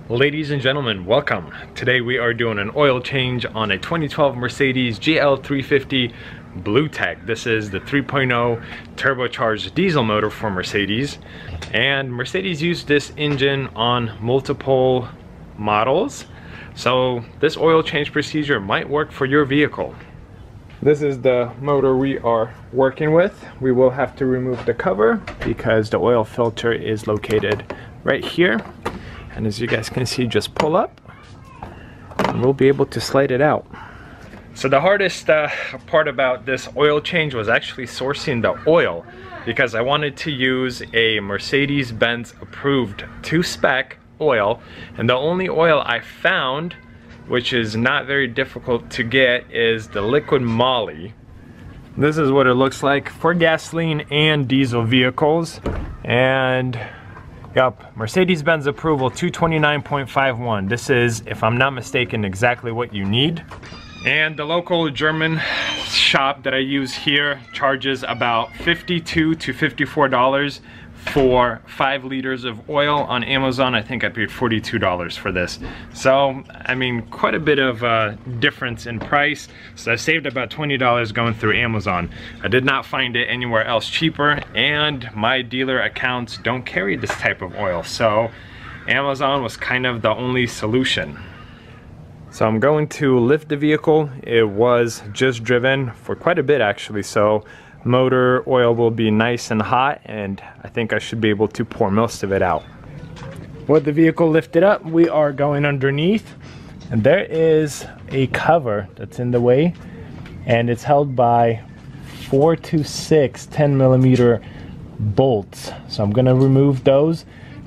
Ladies and gentlemen, welcome. Today we are doing an oil change on a 2012 Mercedes GL350 Blue Tech. This is the 3.0 turbocharged diesel motor for Mercedes, and Mercedes used this engine on multiple models, so this oil change procedure might work for your vehicle. This is the motor we are working with. We will have to remove the cover because the oil filter is located right here. And as you guys can see, just pull up and we'll be able to slide it out. So the hardest part about this oil change was actually sourcing the oil, because I wanted to use a Mercedes-Benz approved to-spec oil, and the only oil I found, which is not very difficult to get, is the liquid moly. This is what it looks like for gasoline and diesel vehicles. And yep, Mercedes-Benz approval 229.51. This is, if I'm not mistaken, exactly what you need. And the local German shop that I use here charges about $52 to $54 for 5 liters of oil. On Amazon, I think I paid $42 for this. So, I mean, quite a bit of difference in price. So I saved about $20 going through Amazon. I did not find it anywhere else cheaper, and my dealer accounts don't carry this type of oil. So Amazon was kind of the only solution. So I'm going to lift the vehicle. It was just driven for quite a bit actually, so motor oil will be nice and hot, and I think I should be able to pour most of it out. With the vehicle lifted up, we are going underneath, and there is a cover that's in the way, and it's held by 4 to 6 10mm bolts. So I'm gonna remove those,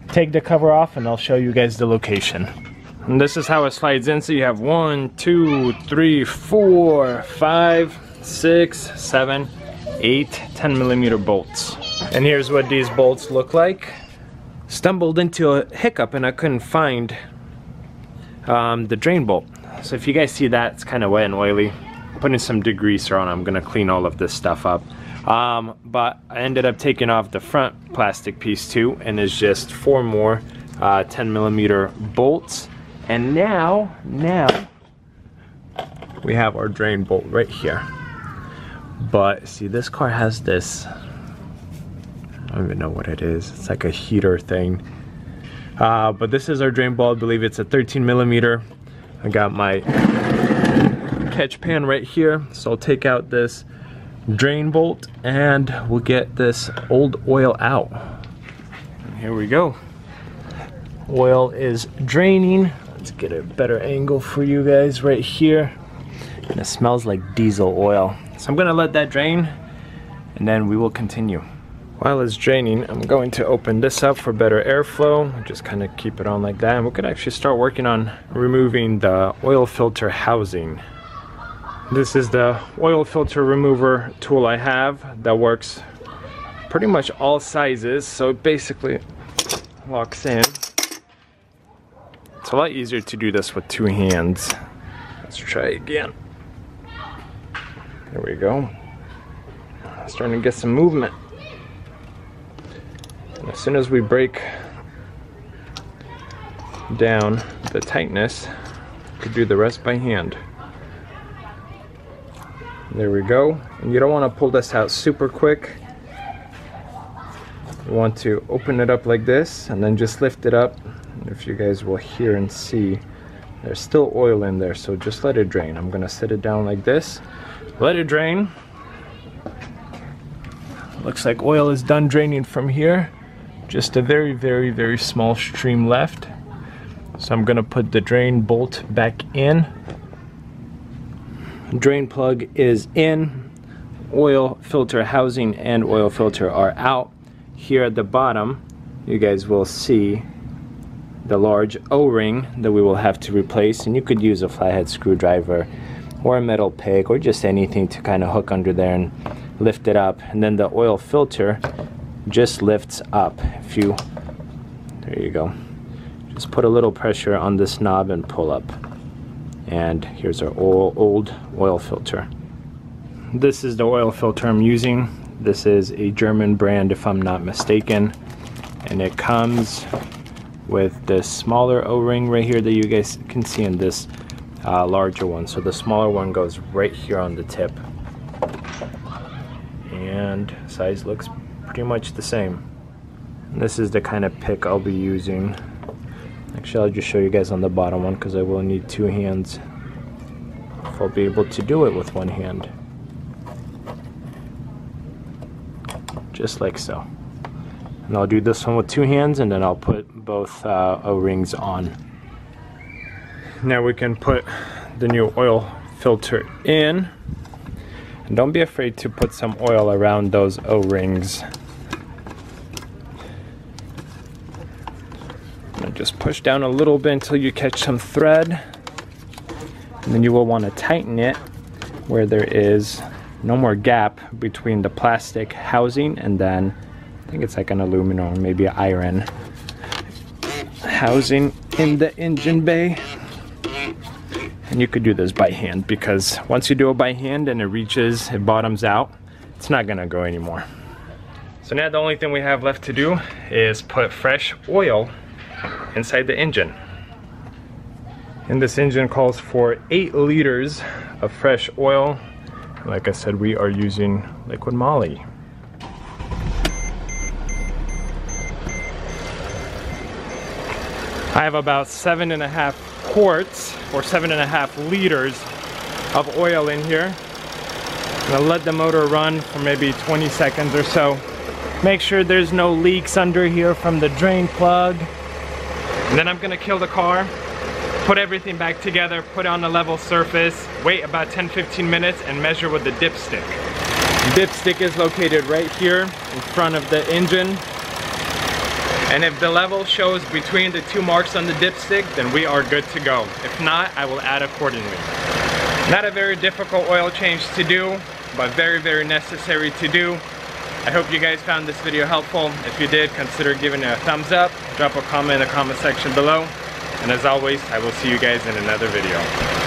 take the cover off, and I'll show you guys the location. And this is how it slides in. So you have 1, 2, 3, 4, 5, 6, 7, 8 10mm bolts. And here's what these bolts look like. Stumbled into a hiccup and I couldn't find the drain bolt. So if you guys see that, it's kind of wet and oily. Putting some degreaser on, I'm gonna clean all of this stuff up. But I ended up taking off the front plastic piece too, and it's just 4 more 10mm bolts. And now we have our drain bolt right here. But see, this car has this, I don't even know what it is. It's like a heater thing. But this is our drain bolt. I believe it's a 13mm. I got my catch pan right here. So I'll take out this drain bolt and we'll get this old oil out. And here we go. Oil is draining. Let's get a better angle for you guys right here. And it smells like diesel oil. So I'm gonna let that drain and then we will continue. While it's draining, I'm going to open this up for better airflow. Just kind of keep it on like that. And we could actually start working on removing the oil filter housing. This is the oil filter remover tool I have that works pretty much all sizes. So it basically locks in. It's a lot easier to do this with 2 hands. Let's try again. There we go. Starting to get some movement. And as soon as we break down the tightness, we could do the rest by hand. There we go. And you don't want to pull this out super quick. You want to open it up like this and then just lift it up. If you guys will hear and see, there's still oil in there, so just let it drain. I'm gonna set it down like this, let it drain. Looks like oil is done draining from here. Just a very, very, very small stream left. So I'm gonna put the drain bolt back in. Drain plug is in. Oil filter housing and oil filter are out. Here at the bottom, you guys will see the large O-ring that we will have to replace, and you could use a flathead screwdriver or a metal pick or just anything to kind of hook under there and lift it up. And then the oil filter just lifts up. There you go. Just put a little pressure on this knob and pull up. And here's our old oil filter. This is the oil filter I'm using. This is a German brand if I'm not mistaken, and it comes with this smaller O-ring right here that you guys can see in this larger one. So the smaller one goes right here on the tip, and size looks pretty much the same. And this is the kind of pick I'll be using. Actually, I'll just show you guys on the bottom one because I will need two hands if I'll be able to do it with one hand. Just like so. And I'll do this one with two hands, and then I'll put both O-rings on. Now we can put the new oil filter in. And don't be afraid to put some oil around those O-rings. And just push down a little bit until you catch some thread. And then you will want to tighten it where there is no more gap between the plastic housing and then I think it's like an aluminum or maybe an iron housing in the engine bay. And you could do this by hand, because once you do it by hand and it bottoms out, it's not gonna go anymore. So now the only thing we have left to do is put fresh oil inside the engine. And this engine calls for 8 liters of fresh oil. Like I said, we are using liquid moly. I have about 7.5 quarts or 7.5 liters of oil in here. I'm gonna let the motor run for maybe 20 seconds or so. Make sure there's no leaks under here from the drain plug. And then I'm gonna kill the car, put everything back together, put it on a level surface, wait about 10-15 minutes and measure with the dipstick. Dipstick is located right here in front of the engine. And if the level shows between the 2 marks on the dipstick, then we are good to go. If not, I will add accordingly. Not a very difficult oil change to do, but very, very necessary to do. I hope you guys found this video helpful. If you did, consider giving it a thumbs up, drop a comment in the comment section below. And as always, I will see you guys in another video.